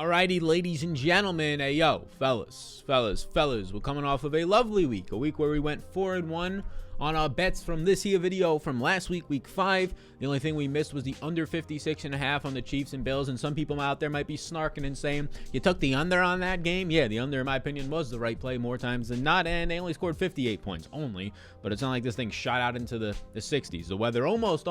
Alrighty, ladies and gentlemen, hey yo, fellas, we're coming off of a lovely week, a week where we went 4-1 on our bets from this here video from last week, week 5. The only thing we missed was the under 56.5 on the Chiefs and Bills, and some people out there might be snarking and saying, you took the under on that game? Yeah, the under, in my opinion, was the right play more times than not, and they only scored 58 points only, but it's not like this thing shot out into the 60s. The weather almost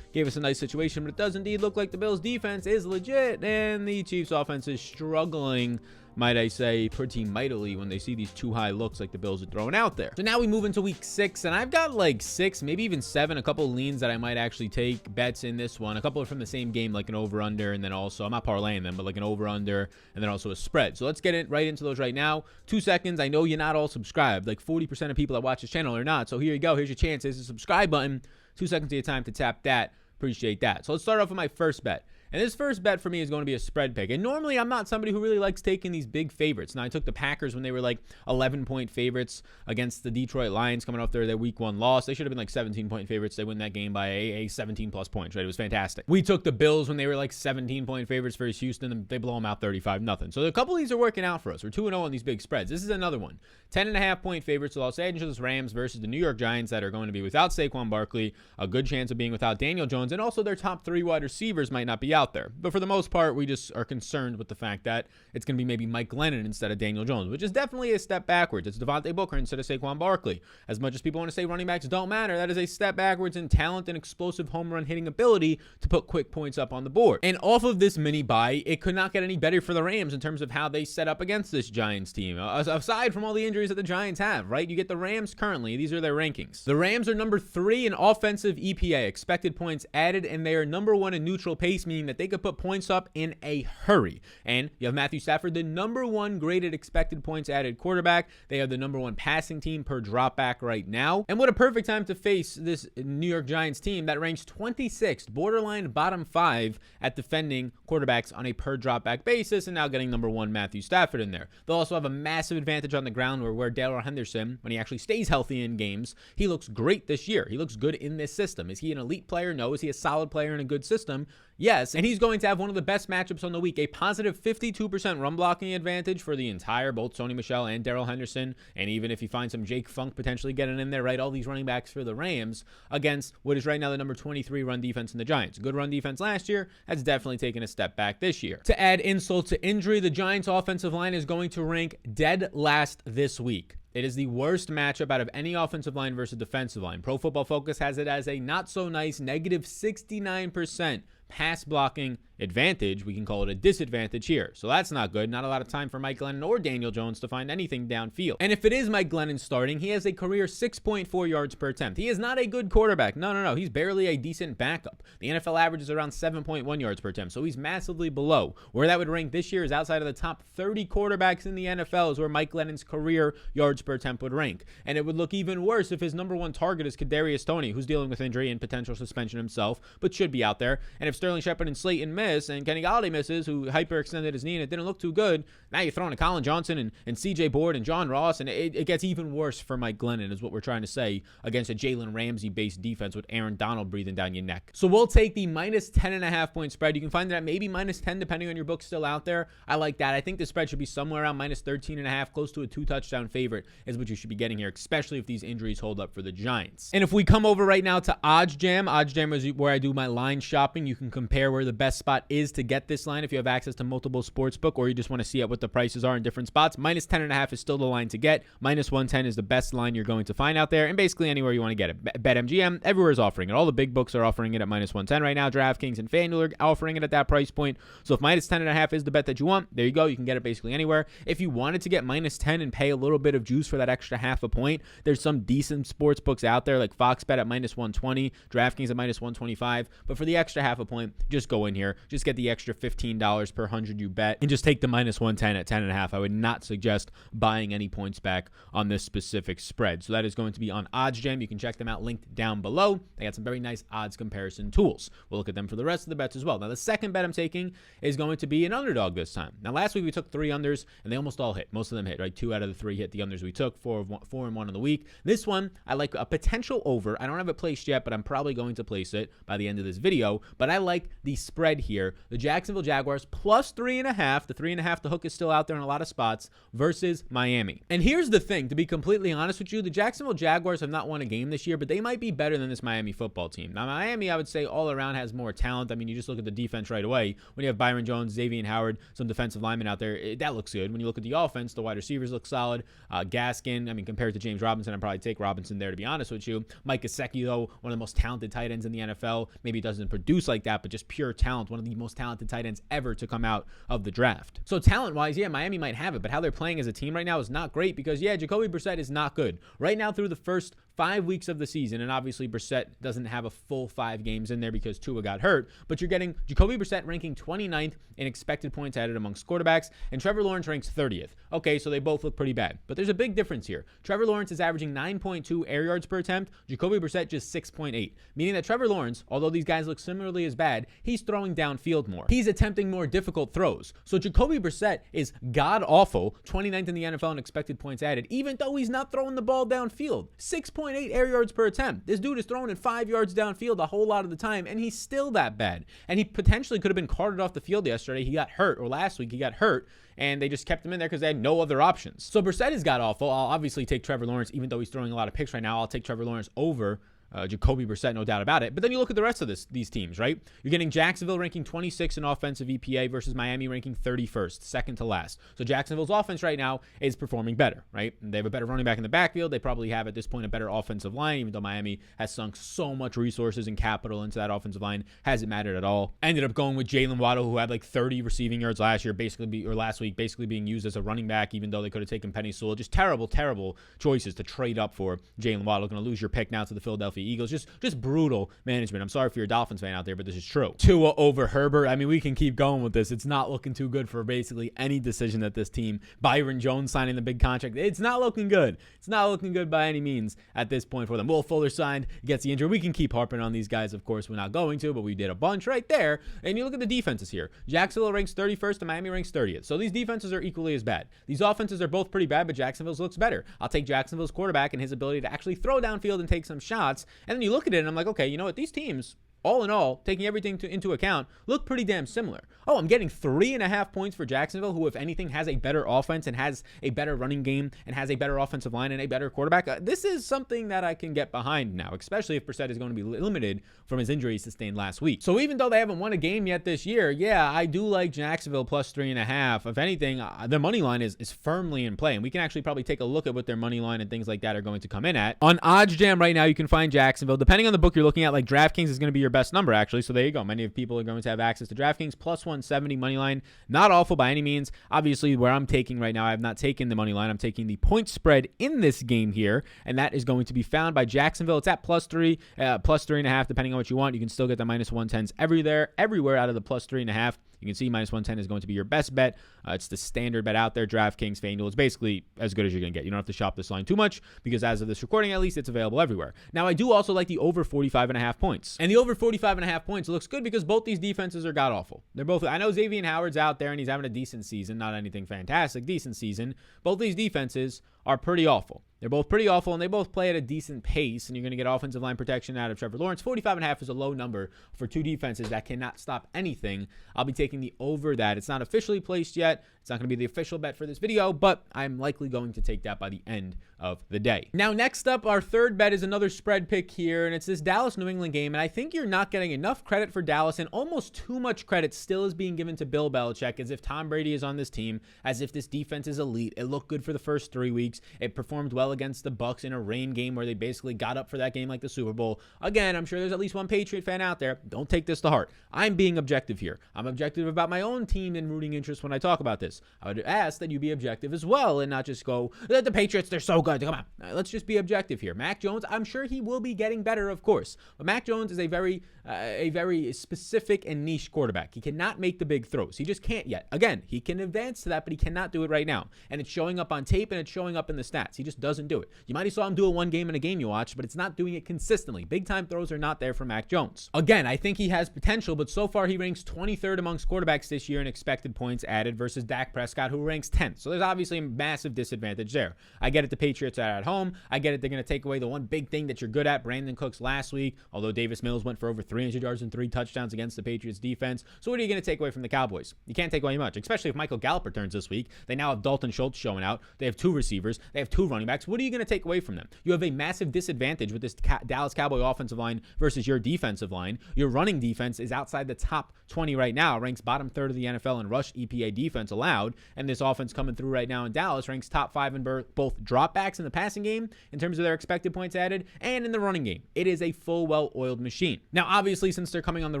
gave us a nice situation, but it does indeed look like the Bills defense is legit, and the Chiefs offense is struggling, might I say, pretty mightily when they see these too high looks like the Bills are throwing out there. So now we move into week 6, and I've got like 6, maybe even 7, a couple leans that I might actually take bets in this one. A couple are from the same game, like an over-under, and then also, I'm not parlaying them, but like an over-under, and then also a spread. So let's get it right into those right now. 2 seconds. I know you're not all subscribed. Like 40% of people that watch this channel are not. So here you go. Here's your chance. There's a subscribe button. 2 seconds of your time to tap that. Appreciate that. So let's start off with my first bet. And this first bet for me is going to be a spread pick. And normally I'm not somebody who really likes taking these big favorites. Now I took the Packers when they were like 11-point favorites against the Detroit Lions coming off their week 1 loss. They should have been like 17-point favorites. They win that game by a 17 plus points, right? It was fantastic. We took the Bills when they were like 17-point favorites versus Houston, and they blow them out 35-0. So a couple of these are working out for us. We're 2-0 on these big spreads. This is another one. 10.5-point favorites, the Los Angeles Rams versus the New York Giants that are going to be without Saquon Barkley, a good chance of being without Daniel Jones, and also their top 3 wide receivers might not be out there. But for the most part, we just are concerned with the fact that it's going to be maybe Mike Glennon instead of Daniel Jones, which is definitely a step backwards. It's Devontae Booker instead of Saquon Barkley. As much as people want to say running backs don't matter, that is a step backwards in talent and explosive home run hitting ability to put quick points up on the board. And off of this mini bye, it could not get any better for the Rams in terms of how they set up against this Giants team. Aside from all the injuries that the Giants have, right? You get the Rams currently. These are their rankings. The Rams are number 3 in offensive EPA, expected points added, and they are number 1 in neutral pace, meaning that they could put points up in a hurry. And you have Matthew Stafford, the number 1 graded expected points added quarterback. They are the number 1 passing team per dropback right now. And what a perfect time to face this New York Giants team that ranks 26th, borderline bottom 5 at defending quarterbacks on a per dropback basis, and now getting number 1 Matthew Stafford in there. They'll also have a massive advantage on the ground where Darrell Henderson, when he actually stays healthy in games, he looks great this year. He looks good in this system. Is he an elite player? No. Is he a solid player in a good system? Yes, and he's going to have one of the best matchups on the week, a positive 52% run blocking advantage for the entire, both Sony Michel and Darrell Henderson, and even if you find some Jake Funk potentially getting in there, right, all these running backs for the Rams against what is right now the number 23 run defense in the Giants. Good run defense last year, has definitely taken a step back this year. To add insult to injury, the Giants offensive line is going to rank dead last this week. It is the worst matchup out of any offensive line versus defensive line. Pro Football Focus has it as a not so nice negative 69% pass blocking advantage. We can call it a disadvantage here. So that's not good. Not a lot of time for Mike Glennon or Daniel Jones to find anything downfield. And if it is Mike Glennon starting, he has a career 6.4 yards per attempt. He is not a good quarterback. No. He's barely a decent backup. The NFL average is around 7.1 yards per attempt. So he's massively below. Where that would rank this year is outside of the top 30 quarterbacks in the NFL is where Mike Glennon's career yards per attempt would rank. And it would look even worse if his number 1 target is Kadarius Toney, who's dealing with injury and potential suspension himself, but should be out there. And if Sterling Shepard and Slayton miss, and Kenny Golladay misses, who hyperextended his knee and it didn't look too good, now you're throwing to Colin Johnson and CJ Board and John Ross, and it gets even worse for Mike Glennon, is what we're trying to say, against a Jalen Ramsey-based defense with Aaron Donald breathing down your neck. So we'll take the minus 10.5-point spread. You can find that at maybe minus 10, depending on your book still out there. I like that. I think the spread should be somewhere around minus 13.5, close to a 2-touchdown favorite is what you should be getting here, especially if these injuries hold up for the Giants. And if we come over right now to OddsJam is where I do my line shopping. You can compare where the best spot is to get this line if you have access to multiple sportsbook, or you just want to see what the prices are in different spots. Minus 10.5 is still the line to get. Minus 110 is the best line you're going to find out there, and basically anywhere you want to get it. BetMGM, everywhere is offering it. All the big books are offering it at minus 110 right now. DraftKings and FanDuel are offering it at that price point. So if minus 10.5 is the bet that you want, there you go. You can get it basically anywhere. If you wanted to get minus 10 and pay a little bit of juice for that extra half a point, there's some decent sports books out there like Fox Bet at minus 120, DraftKings at minus 125. But for the extra half a point, just go in here. Just get the extra $15 per 100 you bet and just take the minus 110 at 10.5. I would not suggest buying any points back on this specific spread. So that is going to be on OddsJam. You can check them out linked down below. They got some very nice odds comparison tools. We'll look at them for the rest of the bets as well. Now the second bet I'm taking is going to be an underdog this time. Now last week we took 3 unders and they almost all hit. Most of them hit, right? 2 out of the 3 hit the unders we took. 4 and 1 on the week. This one I like a potential over. I don't have it placed yet, but I'm probably going to place it by the end of this video. But I like the spread here here. The Jacksonville Jaguars plus 3.5. The 3.5, the hook is still out there in a lot of spots versus Miami. And here's the thing, to be completely honest with you, the Jacksonville Jaguars have not won a game this year, but they might be better than this Miami football team. Now, Miami, I would say all around has more talent. I mean, you just look at the defense right away. When you have Byron Jones, Xavier Howard, some defensive linemen out there, that looks good. When you look at the offense, the wide receivers look solid. Gaskin, I mean, compared to James Robinson, I'd probably take Robinson there, to be honest with you. Mike Gesicki, though, one of the most talented tight ends in the NFL. Maybe he doesn't produce like that, but just pure talent. One of the most talented tight ends ever to come out of the draft. So talent-wise, yeah, Miami might have it, but how they're playing as a team right now is not great because, yeah, Jacoby Brissett is not good. Right now through the first 5 weeks of the season, and obviously Brissett doesn't have a full 5 games in there because Tua got hurt, but you're getting Jacoby Brissett ranking 29th in expected points added amongst quarterbacks, and Trevor Lawrence ranks 30th. Okay, so they both look pretty bad, but there's a big difference here. Trevor Lawrence is averaging 9.2 air yards per attempt, Jacoby Brissett just 6.8, meaning that Trevor Lawrence, although these guys look similarly as bad, he's throwing downfield more. He's attempting more difficult throws. So Jacoby Brissett is god-awful, 29th in the NFL in expected points added, even though he's not throwing the ball downfield. 6.8 air yards per attempt. This dude is throwing it 5 yards downfield a whole lot of the time, and he's still that bad. And he potentially could have been carted off the field yesterday. He got hurt, or last week he got hurt, and they just kept him in there because they had no other options. So Brissett is god-awful. I'll obviously take Trevor Lawrence, even though he's throwing a lot of picks right now. I'll take Trevor Lawrence over Jacoby Brissett, no doubt about it. But then you look at the rest of these teams, right? You're getting Jacksonville ranking 26 in offensive EPA versus Miami ranking 31st, second to last. So Jacksonville's offense right now is performing better, right? They have a better running back in the backfield. They probably have, at this point, a better offensive line, even though Miami has sunk so much resources and capital into that offensive line. Hasn't mattered at all. Ended up going with Jalen Waddle, who had like 30 receiving yards last week, basically being used as a running back, even though they could have taken Penny Sewell. Just terrible, terrible choices to trade up for Jalen Waddle. Going to lose your pick now to the Philadelphia Eagles. Just brutal management. I'm sorry if you're a Dolphins fan out there, but this is true. Tua over Herbert. I mean, we can keep going with this. It's not looking too good for basically any decision that this team. Byron Jones signing the big contract. It's not looking good. It's not looking good by any means at this point for them. Will Fuller signed, gets the injury. We can keep harping on these guys. Of course, we're not going to, but we did a bunch right there. And you look at the defenses here. Jacksonville ranks 31st and Miami ranks 30th. So these defenses are equally as bad. These offenses are both pretty bad, but Jacksonville's looks better. I'll take Jacksonville's quarterback and his ability to actually throw downfield and take some shots. And then you look at it and I'm like, okay, you know what? These teams, all in all, taking everything into account, look pretty damn similar. Oh, I'm getting 3.5 points for Jacksonville, who, if anything, has a better offense and has a better running game and has a better offensive line and a better quarterback. This is something that I can get behind now, especially if Brissett is going to be limited from his injury sustained last week. So even though they haven't won a game yet this year, yeah, I do like Jacksonville plus 3.5. If anything, their money line is firmly in play, and we can actually probably take a look at what their money line and things like that are going to come in at. On OddsJam right now, you can find Jacksonville. Depending on the book you're looking at, like DraftKings is going to be your best number, actually. So there you go. Many people are going to have access to DraftKings. Plus 170 money line. Not awful by any means. Obviously, where I'm taking right now, I have not taken the money line. I'm taking the point spread in this game here, and that is going to be found by Jacksonville. It's at plus 3.5, depending on what you want. You can still get the minus 110s everywhere out of the plus 3.5. You can see minus 110 is going to be your best bet. It's the standard bet out there. DraftKings, FanDuel. It's basically as good as you're going to get. You don't have to shop this line too much because as of this recording, at least, it's available everywhere. Now, I do also like the over 45.5 points. And the over 45.5 points looks good because both these defenses are god-awful. They're both, I know Xavier Howard's out there and he's having a decent season. Not anything fantastic, decent season. Both these defenses are pretty awful. They're both pretty awful, and they both play at a decent pace, and you're going to get offensive line protection out of Trevor Lawrence. 45.5 is a low number for two defenses that cannot stop anything. I'll be taking the over that. It's not officially placed yet. It's not going to be the official bet for this video, but I'm likely going to take that by the end of the day. Now, next up, our third bet is another spread pick here, and it's this Dallas-New England game, and I think you're not getting enough credit for Dallas, and almost too much credit still is being given to Bill Belichick, as if Tom Brady is on this team, as if this defense is elite. It looked good for the first 3 weeks. It performed well against the Bucs in a rain game where they basically got up for that game like the Super Bowl. Again, I'm sure there's at least one Patriot fan out there. Don't take this to heart. I'm being objective here. I'm objective about my own team and rooting interest when I talk about this. I would ask that you be objective as well and not just go, the Patriots, they're so good. Come on. Let's just be objective here. Mac Jones, I'm sure he will be getting better, of course. But Mac Jones is a very specific and niche quarterback. He cannot make the big throws. He just can't yet. Again, he can advance to that, but he cannot do it right now. And it's showing up on tape and it's showing up in the stats. He just doesn't do it. You might have saw him do it one game in a game you watched, but it's not doing it consistently. Big time throws are not there for Mac Jones. Again, I think he has potential, but so far he ranks 23rd amongst quarterbacks this year in expected points added versus Dak Prescott, who ranks 10th. So there's obviously a massive disadvantage there. I get it, the Patriots are at home. I get it, they're going to take away the one big thing that you're good at. Brandon Cooks last week, although Davis Mills went for over 300 yards and 3 touchdowns against the Patriots defense. So what are you going to take away from the Cowboys? You can't take away much, especially if Michael Gallup returns this week. They now have Dalton Schultz showing out. They have 2 receivers. They have 2 running backs. What are you going to take away from them? You have a massive disadvantage with this Dallas Cowboy offensive line versus your defensive line. Your running defense is outside the top 20 right now, ranks bottom third of the NFL in rush EPA defense allowed, and this offense coming through right now in Dallas ranks top 5 in both dropbacks in the passing game in terms of their expected points added and in the running game. It is a full, well-oiled machine. Now, obviously, since they're coming on the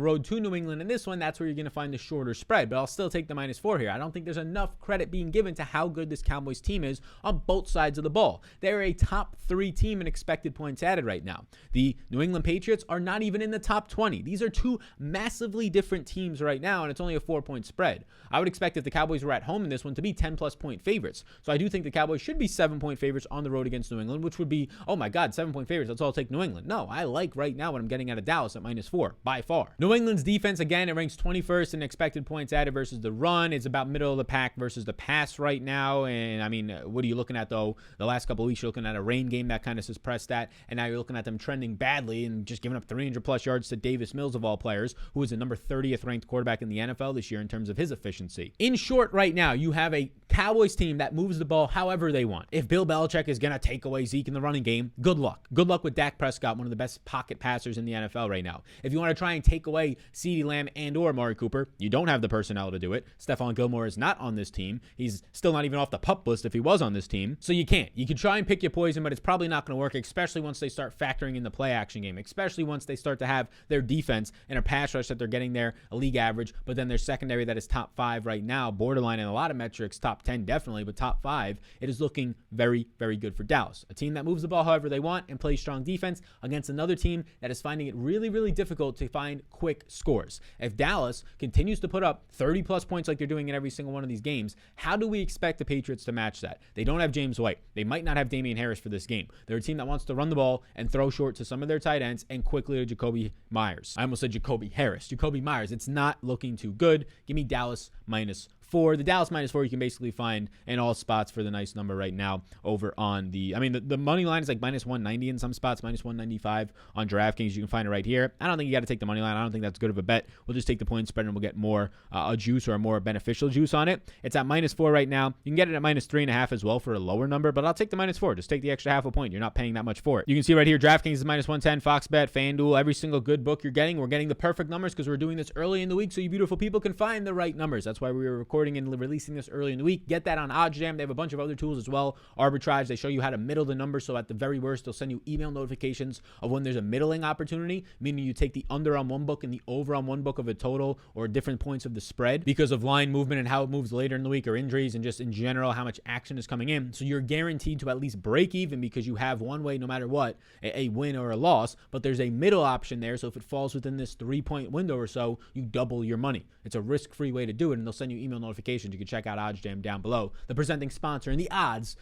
road to New England in this one, that's where you're going to find the shorter spread, but I'll still take the -4 here. I don't think there's enough credit being given to how good this Cowboys team is on both sides of the ball. They're a top 3 team in expected points added right now. The New England Patriots are not even in the top 20. These are 2 massively different teams right now, and it's only a 4-point spread. I would expect if the Cowboys were at home in this one to be 10-plus point favorites. So I do think the Cowboys should be 7-point favorites on the road against New England, which would be, oh my God, 7-point favorites. Let's all take New England. No, I like right now what I'm getting out of Dallas at -4 by far. New England's defense, again, it ranks 21st in expected points added versus the run. It's about middle of the pack versus the pass right now. And I mean, what are you looking at though? The last couple of weeks, you're looking at a rain game that kind of suppressed that. And now you're looking at them trending badly and just giving up 300-plus yards to Davis Mills of all players, who is the number 30th ranked quarterback in the NFL this year in terms of his efficiency. In short, right now, you have a Cowboys team that moves the ball however they want. If Bill Belichick is going to take away Zeke in the running game, good luck. Good luck with Dak Prescott, one of the best pocket passers in the NFL right now. If you want to try and take away CeeDee Lamb and or Amari Cooper, you don't have the personnel to do it. Stephon Gilmore is not on this team. He's still not even off the PUP list if he was on this team. So you can't. You can try and pick your poison, but it's probably not going to work, especially once they start factoring in the play action game, especially once they start to have their defense and a pass rush that they're getting there, a league average, but then their secondary that is top 5 right now, borderline in a lot of metrics, top 10 definitely, but top 5, it is looking very, very good for Dallas. A team that moves the ball however they want and plays strong defense against another team that is finding it really, really difficult to find quick scores. If Dallas continues to put up 30-plus points like they're doing in every single one of these games, how do we expect the Patriots to match that? They don't have James White. They might not have Damian Harris for this game. They're a team that wants to run the ball and throw short to some of their tight ends and quickly to Jacoby Myers. I almost said Jacoby Harris. Jacoby Myers. It's not looking too good. Give me Dallas -4. The Dallas -4 you can basically find in all spots for the nice number right now over on the money line is like -190 in some spots, -195 on DraftKings. You can find it right here. I don't think you got to take the money line. I don't think that's good of a bet. We'll just take the point spread and we'll get more a juice or a more beneficial juice on it. It's at -4 right now. You can get it at -3.5 as well for a lower number, but I'll take the -4. Just take the extra half a point. You're not paying that much for it. You can see right here, DraftKings is -110, Fox Bet, FanDuel, every single good book you're getting. We're getting the perfect numbers because we're doing this early in the week so you beautiful people can find the right numbers. That's why we were recording and releasing this early in the week. Get that on OddsJam. They have a bunch of other tools as well. Arbitrage, they show you how to middle the number, so at the very worst, they'll send you email notifications of when there's a middling opportunity, meaning you take the under on one book and the over on one book of a total or different points of the spread because of line movement and how it moves later in the week or injuries and just in general how much action is coming in. So you're guaranteed to at least break even because you have one way no matter what, a win or a loss, but there's a middle option there. So if it falls within this 3-point window or so, you double your money. It's a risk-free way to do it, and they'll send you email notifications. You can check out OddsJam down below, the presenting sponsor and the odds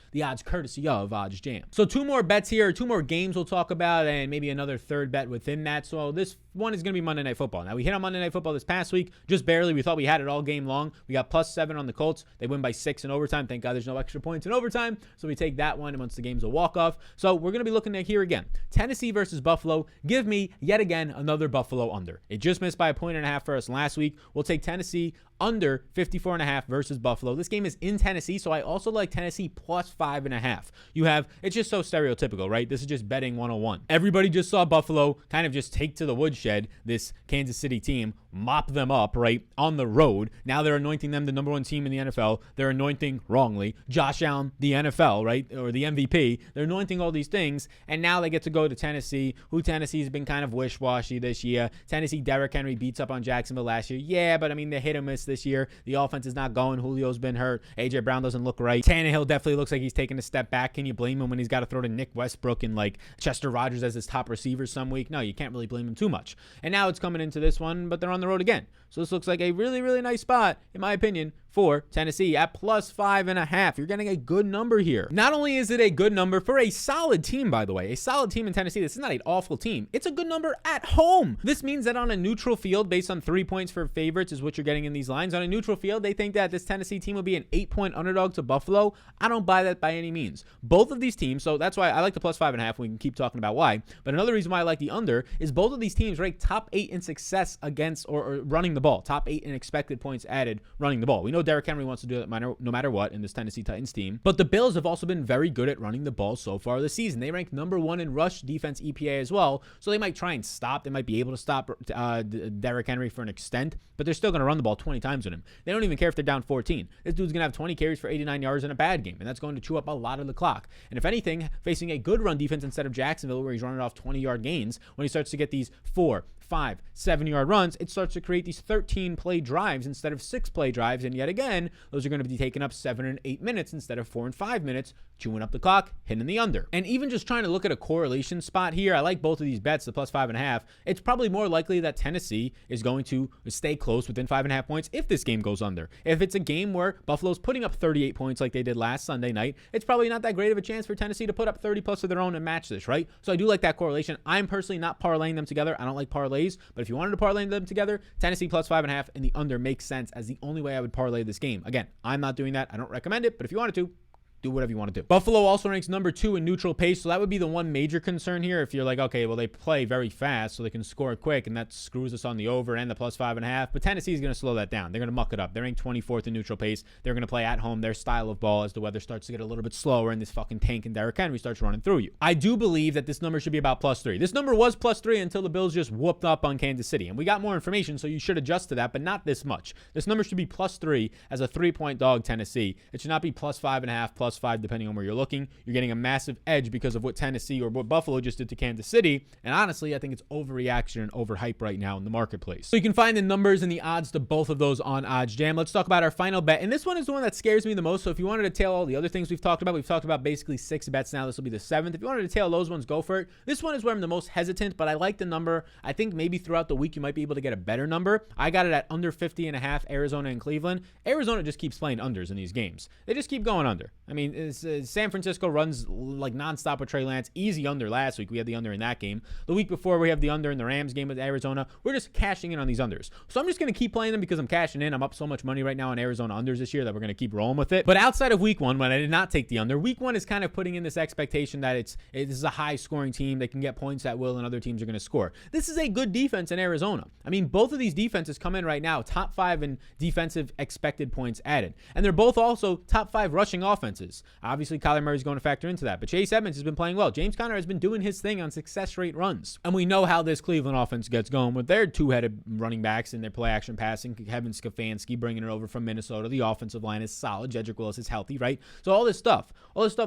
courtesy of OddsJam. So 2 more bets here, 2 more games we'll talk about, and maybe another third bet within that. So this one is going to be Monday Night Football. Now, we hit on Monday Night Football this past week, just barely. We thought we had it all game long. We got +7 on the Colts. They win by 6 in overtime. Thank God there's no extra points in overtime, so we take that one, and once the game's a walk-off. So we're going to be looking at here again. Tennessee versus Buffalo. Give me, yet again, another Buffalo under. It just missed by 1.5 for us last week. We'll take Tennessee under 54.5 versus Buffalo. This game is in Tennessee, so I also like Tennessee +5.5. It's just so stereotypical, right? This is just betting 101. Everybody just saw Buffalo kind of just take to the woodshed this Kansas City team, mop them up, right, on the road. Now they're anointing them the number 1 team in the NFL. They're anointing, wrongly, Josh Allen the NFL, right, or the MVP. They're anointing all these things, and now they get to go to Tennessee, who Tennessee's been kind of wish-washy this year. Tennessee, Derrick Henry beats up on Jacksonville last year. Yeah, but I mean, they hit or miss this year. The offense is not going. Julio's been hurt. A.J. Brown doesn't look right. Tannehill definitely looks like he's taking a step back. Can you blame him when he's got to throw to Nick Westbrook and like Chester Rogers as his top receiver some week? No, you can't really blame him too much. And now it's coming into this one, but they're on the road again. So this looks like a really, really nice spot, in my opinion, for Tennessee at plus 5.5. You're getting a good number here. Not only is it a good number for a solid team, by the way, a solid team in Tennessee. This is not an awful team. It's a good number at home. This means that on a neutral field, based on 3 points for favorites is what you're getting in these lines. On a neutral field, they think that this Tennessee team will be an 8-point underdog to Buffalo. I don't buy that by any means. Both of these teams, so that's why I like the plus 5.5. We can keep talking about why. But another reason why I like the under is both of these teams rank top 8 in success against or running the ball. Top 8 in expected points added running the ball. We know Derrick Henry wants to do that no matter what in this Tennessee Titans team. But the Bills have also been very good at running the ball so far this season. They rank number 1 in rush defense EPA as well. So they might try and stop. They might be able to stop Derrick Henry for an extent, but they're still going to run the ball 20 times with him. They don't even care if they're down 14. This dude's going to have 20 carries for 89 yards in a bad game, and that's going to chew up a lot of the clock. And if anything, facing a good run defense instead of Jacksonville, where he's running off 20-yard gains, when he starts to get these 4, 5, 7-yard runs, it starts to create these 13-play drives instead of 6-play drives. And yet again, those are going to be taking up 7 and 8 minutes instead of 4 and 5 minutes, chewing up the clock, hitting the under. And even just trying to look at a correlation spot here, I like both of these bets, the plus 5.5. It's probably more likely that Tennessee is going to stay close within 5.5 points if this game goes under. If it's a game where Buffalo's putting up 38 points like they did last Sunday night, it's probably not that great of a chance for Tennessee to put up 30 plus of their own and match this, right? So I do like that correlation. I'm personally not parlaying them together. I don't like parlays, but if you wanted to parlay them together, Tennessee plus 5.5 and the under makes sense as the only way I would parlay this game. Again, I'm not doing that. I don't recommend it, but if you wanted to, do whatever you want to do. Buffalo also ranks number 2 in neutral pace, so that would be the one major concern here. If you're like, okay, well, they play very fast, so they can score quick, and that screws us on the over and the plus 5.5. But Tennessee is going to slow that down. They're going to muck it up. They're ranked 24th in neutral pace. They're going to play at home, their style of ball, as the weather starts to get a little bit slower and this fucking tank and Derrick Henry starts running through you. I do believe that this number should be about plus 3. This number was plus 3 until the Bills just whooped up on Kansas City, and we got more information, so you should adjust to that, but not this much. This number should be plus 3 as a 3-point dog, Tennessee. It should not be plus 5.5, plus 5, depending on where you're looking. You're getting a massive edge because of what Tennessee or what Buffalo just did to Kansas City. And honestly, I think it's overreaction and overhype right now in the marketplace. So you can find the numbers and the odds to both of those on OddsJam. Let's talk about our final bet. And this one is the one that scares me the most. So if you wanted to tail all the other things we've talked about basically 6 bets now. This will be the 7th. If you wanted to tail those ones, go for it. This one is where I'm the most hesitant, but I like the number. I think maybe throughout the week you might be able to get a better number. I got it at under 50.5, Arizona and Cleveland. Arizona just keeps playing unders in these games. They just keep going under. I mean, San Francisco runs like nonstop with Trey Lance. Easy under last week. We had the under in that game. The week before, we have the under in the Rams game with Arizona. We're just cashing in on these unders. So I'm just going to keep playing them because I'm cashing in. I'm up so much money right now on Arizona unders this year that we're going to keep rolling with it. But outside of week 1, when I did not take the under, week 1 is kind of putting in this expectation that this is a high-scoring team. They can get points at will, and other teams are going to score. This is a good defense in Arizona. I mean, both of these defenses come in right now top 5 in defensive expected points added. And they're both also top 5 rushing offenses. Obviously, Kyler Murray's going to factor into that. But Chase Edmonds has been playing well. James Conner has been doing his thing on success rate runs. And we know how this Cleveland offense gets going with their 2-headed running backs and their play action passing. Kevin Stefanski bringing it over from Minnesota. The offensive line is solid. Jedrick Willis is healthy, right? So all this stuff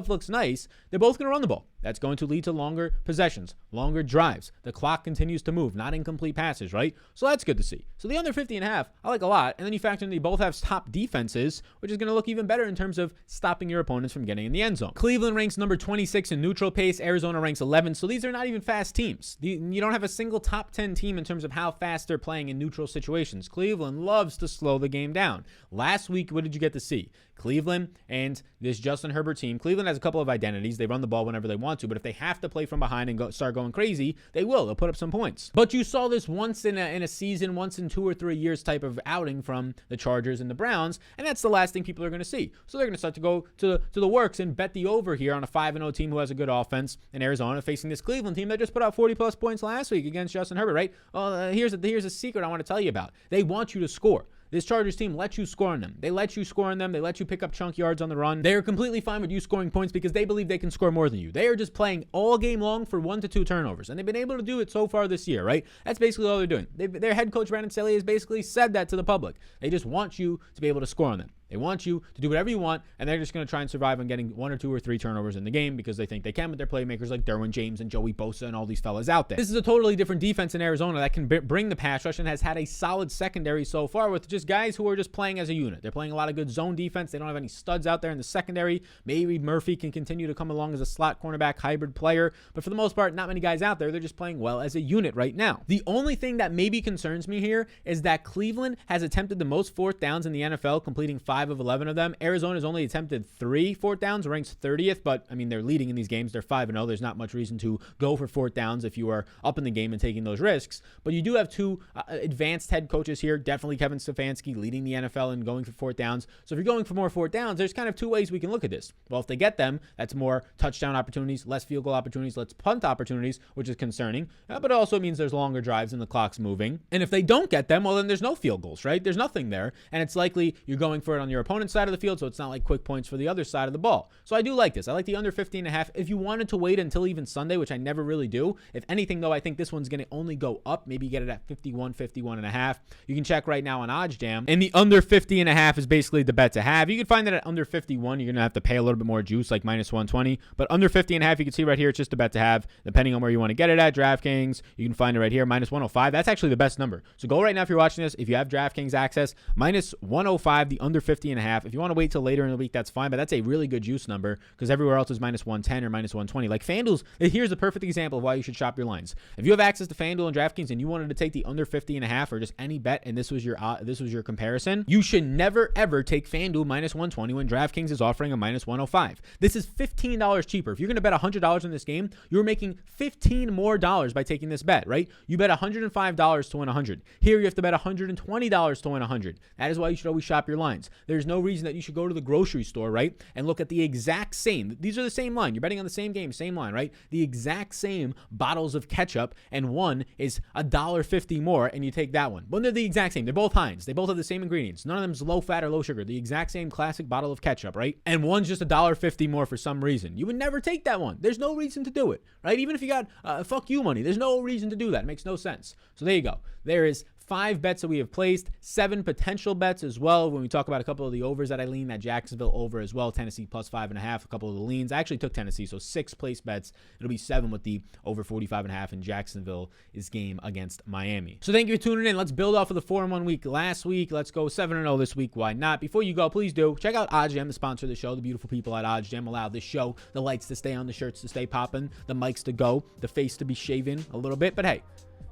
looks nice. They're both going to run the ball. That's going to lead to longer possessions, longer drives. The clock continues to move, not incomplete passes, right? So that's good to see. So the under 50.5, I like a lot. And then you factor in they both have top defenses, which is going to look even better in terms of stopping your opponents from getting in the end zone. Cleveland ranks number 26 in neutral pace. Arizona ranks 11. So these are not even fast teams. You don't have a single top 10 team in terms of how fast they're playing in neutral situations. Cleveland loves to slow the game down. Last week, what did you get to see? Cleveland and this Justin Herbert team. Cleveland has a couple of identities. They run the ball whenever they want to, but if they have to play from behind and start going crazy, they will. They'll put up some points. But you saw this once in a season, once in 2 or 3 years type of outing from the Chargers and the Browns, and that's the last thing people are going to see. So they're going to start to go to the works and bet the over here on a 5-0 team who has a good offense in Arizona facing this Cleveland team that just put out 40-plus points last week against Justin Herbert, right? Here's a secret I want to tell you about. They want you to score. This Chargers team lets you score on them. They let you score on them. They let you pick up chunk yards on the run. They are completely fine with you scoring points because they believe they can score more than you. They are just playing all game long for 1 to 2 turnovers, and they've been able to do it so far this year, right? That's basically all they're doing. Their head coach, Brandon Staley, has basically said that to the public. They just want you to be able to score on them. They want you to do whatever you want, and they're just going to try and survive on getting 1 or 2 or 3 turnovers in the game because they think they can with their playmakers like Derwin James and Joey Bosa and all these fellas out there. This is a totally different defense in Arizona that can bring the pass rush and has had a solid secondary so far with just guys who are just playing as a unit. They're playing a lot of good zone defense. They don't have any studs out there in the secondary. Maybe Murphy can continue to come along as a slot cornerback hybrid player, but for the most part, not many guys out there. They're just playing well as a unit right now. The only thing that maybe concerns me here is that Cleveland has attempted the most 4th downs in the NFL, completing 5 5 of 11 of them. Arizona's only attempted 3 4th downs, ranks 30th, but I mean, they're leading in these games. They're 5-0. There's not much reason to go for 4th downs if you are up in the game and taking those risks. But you do have 2 advanced head coaches here. Definitely Kevin Stefanski leading the NFL and going for 4th downs. So if you're going for more 4th downs, there's kind of 2 ways we can look at this. Well, if they get them, that's more touchdown opportunities, less field goal opportunities, less punt opportunities, which is concerning. But it also means there's longer drives and the clock's moving. And if they don't get them, well, then there's no field goals, right? There's nothing there. And it's likely you're going for it on your opponent's side of the field, so it's not like quick points for the other side of the ball. So I do like this. I like the under 50.5. If you wanted to wait until even Sunday, which I never really do, if anything, though, I think this one's going to only go up. Maybe get it at 51, 51.5. You can check right now on OddsJam. And the under 50.5 is basically the bet to have. You can find that at under 51. You're going to have to pay a little bit more juice, like minus 120. But under 50.5, you can see right here, it's just a bet to have, depending on where you want to get it at. DraftKings, you can find it right here, minus 105. That's actually the best number. So go right now if you're watching this. If you have DraftKings access, minus 105, the under 50.5. If you want to wait till later in the week, that's fine. But that's a really good juice number because everywhere else is minus 110 or minus 120. Like FanDuel's, here's a perfect example of why you should shop your lines. If you have access to FanDuel and DraftKings and you wanted to take the under 50.5 or just any bet, and this was your comparison, you should never ever take FanDuel minus 120 when DraftKings is offering a minus 105. This is $15 cheaper. If you're going to bet $100 in this game, you're making $15 more by taking this bet, right? You bet $105 to win 100. Here you have to bet $120 to win 100. That is why you should always shop your lines. There's no reason that you should go to the grocery store, right, and look at the exact same. These are the same line. You're betting on the same game, same line, right? The exact same bottles of ketchup, and one is $1.50 more, and you take that one. When they're the exact same, they're both Heinz. They both have the same ingredients. None of them's low fat or low sugar. The exact same classic bottle of ketchup, right? And one's just $1.50 more for some reason. You would never take that one. There's no reason to do it, right? Even if you got fuck you money, there's no reason to do that. It makes no sense. So there you go. There is 5 bets that we have placed, 7 potential bets as well. When we talk about a couple of the overs that I lean, that Jacksonville over as well, Tennessee plus 5.5, a couple of the leans. I actually took Tennessee, so 6 place bets. It'll be 7 with the over 45.5 in Jacksonville is game against Miami. So thank you for tuning in. Let's build off of the 4-1 week last week. Let's go 7-0 this week. Why not? Before you go, please do check out OddsJam, the sponsor of the show. The beautiful people at OddsJam allow this show, the lights to stay on, the shirts to stay popping, the mics to go, the face to be shaven a little bit. But hey,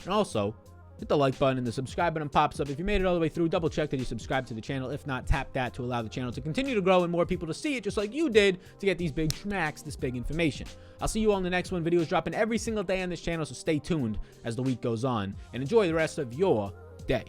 and also, hit the like button and the subscribe button pops up. If you made it all the way through, double check that you subscribe to the channel. If not, tap that to allow the channel to continue to grow and more people to see it just like you did to get these big schmacks, this big information. I'll see you all in the next one. Videos dropping every single day on this channel, so stay tuned as the week goes on and enjoy the rest of your day.